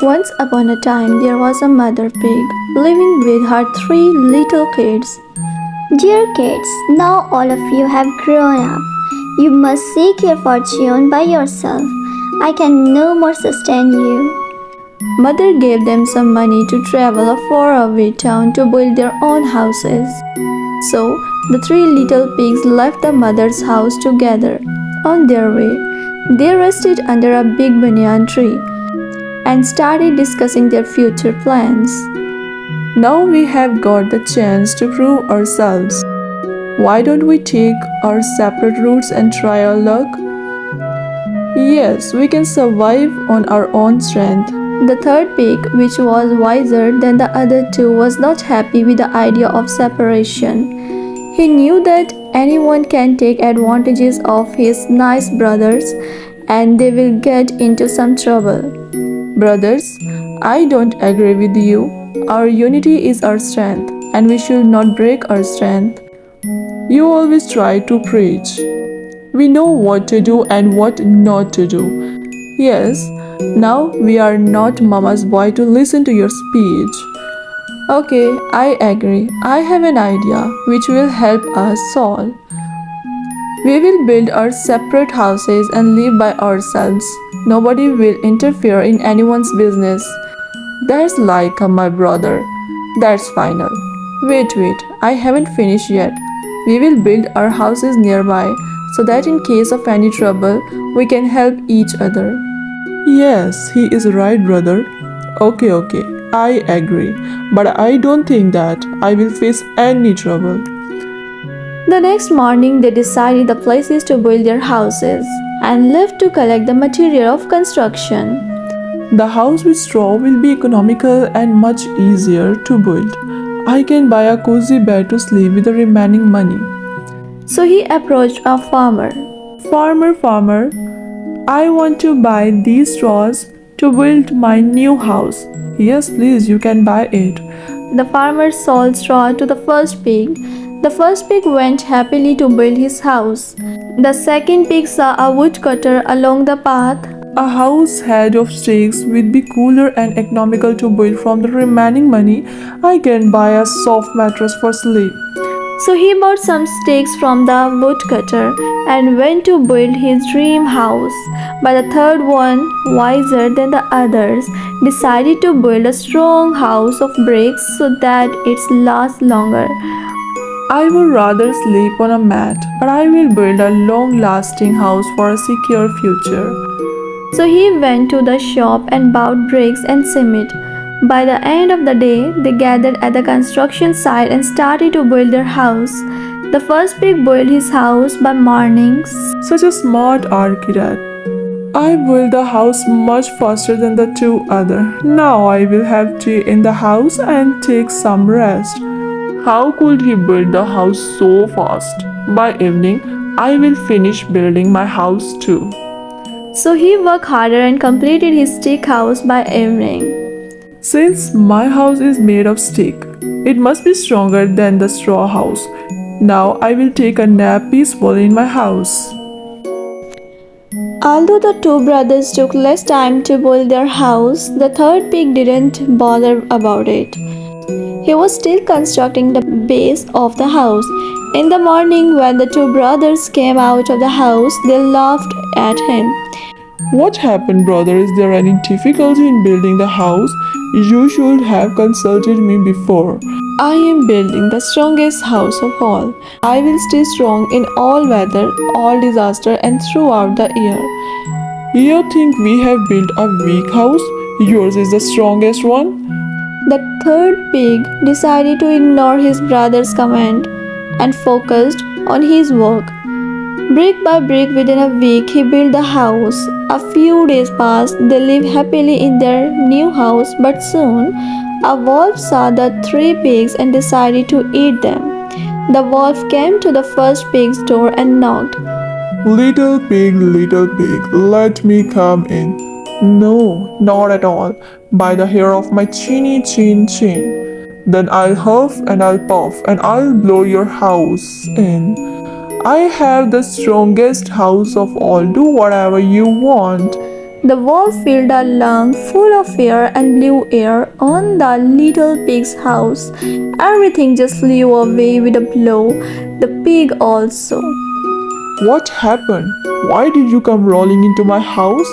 Once upon a time, there was a mother pig living with her three little kids. Dear kids, now all of you have grown up. You must seek your fortune by yourself. I can no more sustain you. Mother gave them some money to travel a faraway town to build their own houses. So, the three little pigs left the mother's house together. On their way, they rested under a big banyan tree and started discussing their future plans. Now we have got the chance to prove ourselves. Why don't we take our separate routes and try our luck? Yes, we can survive on our own strength. The third pig, which was wiser than the other two, was not happy with the idea of separation. He knew that anyone can take advantages of his nice brothers and they will get into some trouble. Brothers, I don't agree with you. Our unity is our strength, and we should not break our strength. You always try to preach. We know what to do and what not to do. Yes, now we are not mama's boy to listen to your speech. Okay, I agree. I have an idea which will help us solve. We will build our separate houses and live by ourselves. Nobody will interfere in anyone's business. That's like my brother. That's final. Wait, I haven't finished yet. We will build our houses nearby so that in case of any trouble, we can help each other. Yes, he is right, brother. Okay, I agree. But I don't think that I will face any trouble. The next morning, they decided the places to build their houses and left to collect the material of construction. The house with straw will be economical and much easier to build. I can buy a cozy bed to sleep with the remaining money. So he approached a farmer. Farmer, I want to buy these straws to build my new house. Yes, please, you can buy it. The farmer sold straw to the first pig. The first pig went happily to build his house. The second pig saw a woodcutter along the path. A house head of stakes will be cooler and economical to build. From the remaining money, I can buy a soft mattress for sleep. So he bought some stakes from the woodcutter and went to build his dream house. But the third one, wiser than the others, decided to build a strong house of bricks so that it lasts longer. I would rather sleep on a mat, but I will build a long-lasting house for a secure future. So he went to the shop and bought bricks and cement. By the end of the day, they gathered at the construction site and started to build their house. The first pig built his house by mornings. Such a smart architect. I built the house much faster than the two others. Now I will have tea in the house and take some rest. How could he build the house so fast? By evening, I will finish building my house too. So he worked harder and completed his stick house by evening. Since my house is made of stick, it must be stronger than the straw house. Now I will take a nap peacefully in my house. Although the two brothers took less time to build their house, the third pig didn't bother about it. He was still constructing the base of the house. In the morning, when the two brothers came out of the house, they laughed at him. What happened, brother? Is there any difficulty in building the house? You should have consulted me before. I am building the strongest house of all. I will stay strong in all weather, all disaster, and throughout the year. You think we have built a weak house? Yours is the strongest one? The third pig decided to ignore his brother's comment and focused on his work. Brick by brick, within a week, he built the house. A few days passed. They lived happily in their new house, but soon a wolf saw the three pigs and decided to eat them. The wolf came to the first pig's door and knocked. Little pig, let me come in. No, not at all. By the hair of my chinny chin. Then I'll huff and I'll puff and I'll blow your house in. I have the strongest house of all. Do whatever you want. The wolf filled a lung full of air and blew air on the little pig's house. Everything just flew away with a blow, the pig also. What happened? Why did you come rolling into my house?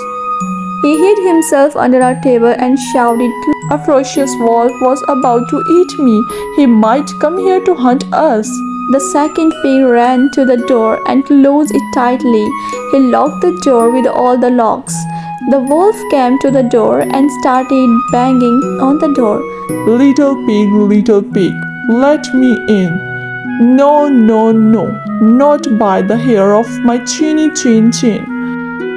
He hid himself under a table and shouted, A ferocious wolf was about to eat me. He might come here to hunt us. The second pig ran to the door and closed it tightly. He locked the door with all the locks. The wolf came to the door and started banging on the door. Little pig, let me in. No, no, no, not by the hair of my chinny chin chin.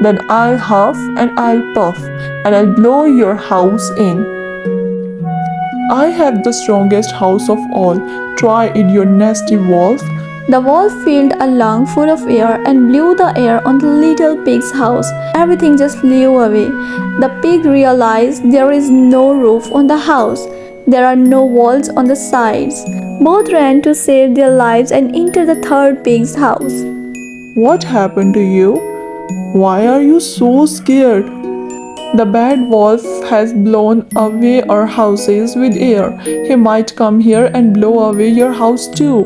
Then I'll huff and I'll puff and I'll blow your house in. I have the strongest house of all. Try it, you nasty wolf. The wolf filled a lung full of air and blew the air on the little pig's house. Everything just flew away. The pig realized there is no roof on the house. There are no walls on the sides. Both ran to save their lives and entered the third pig's house. What happened to you? Why are you so scared? The bad wolf has blown away our houses with air. He might come here and blow away your house too.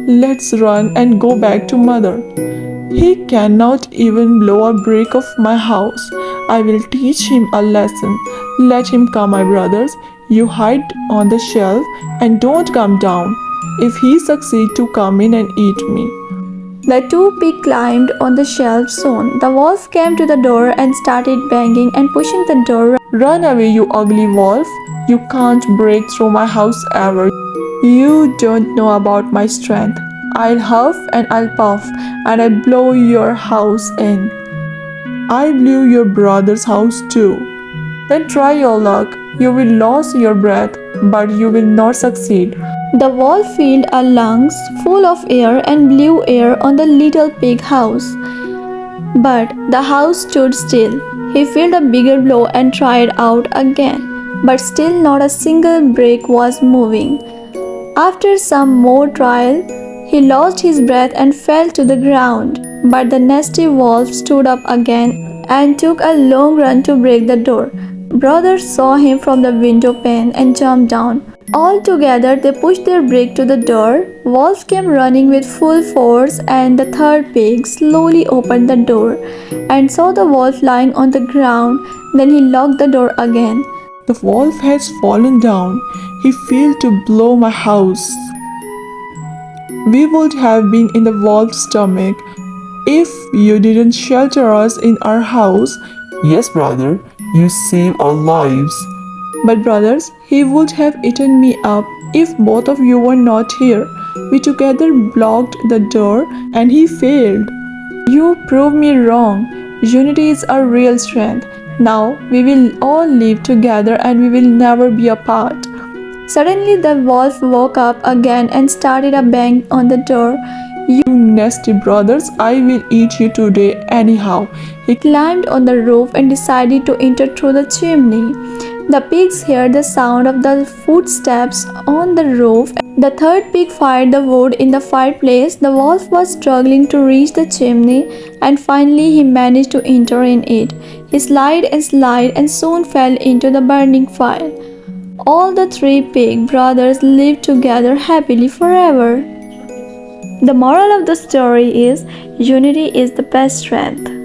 Let's run and go back to mother. He cannot even blow a brick of my house. I will teach him a lesson. Let him come, my brothers. You hide on the shelf and don't come down. If he succeeds to come in and eat me. The two pigs climbed on the shelf soon. The wolf came to the door and started banging and pushing the door. Run away, you ugly wolf. You can't break through my house ever. You don't know about my strength. I'll huff and I'll puff and I'll blow your house in. I blew your brother's house too. Then try your luck. You will lose your breath, but you will not succeed. The wolf filled a lungs full of air and blew air on the little pig house. But the house stood still. He filled a bigger blow and tried out again, but still not a single brick was moving. After some more trial, he lost his breath and fell to the ground. But the nasty wolf stood up again and took a long run to break the door. Brothers saw him from the window pane and jumped down. All together they pushed their brick to the door. Wolf came running with full force and the third pig slowly opened the door and saw the wolf lying on the ground. Then he locked the door again. The wolf has fallen down. He failed to blow my house. We would have been in the wolf's stomach if you didn't shelter us in our house. Yes, brother, you saved our lives. But brothers, he would have eaten me up if both of you were not here. We together blocked the door and he failed. You proved me wrong. Unity is our real strength. Now we will all live together and we will never be apart. Suddenly the wolf woke up again and started a bang on the door. You nasty brothers, I will eat you today anyhow. He climbed on the roof and decided to enter through the chimney. The pigs heard the sound of the footsteps on the roof. The third pig fired the wood in the fireplace. The wolf was struggling to reach the chimney and finally he managed to enter in it. He slid and soon fell into the burning fire. All the three pig brothers lived together happily forever. The moral of the story is unity is the best strength.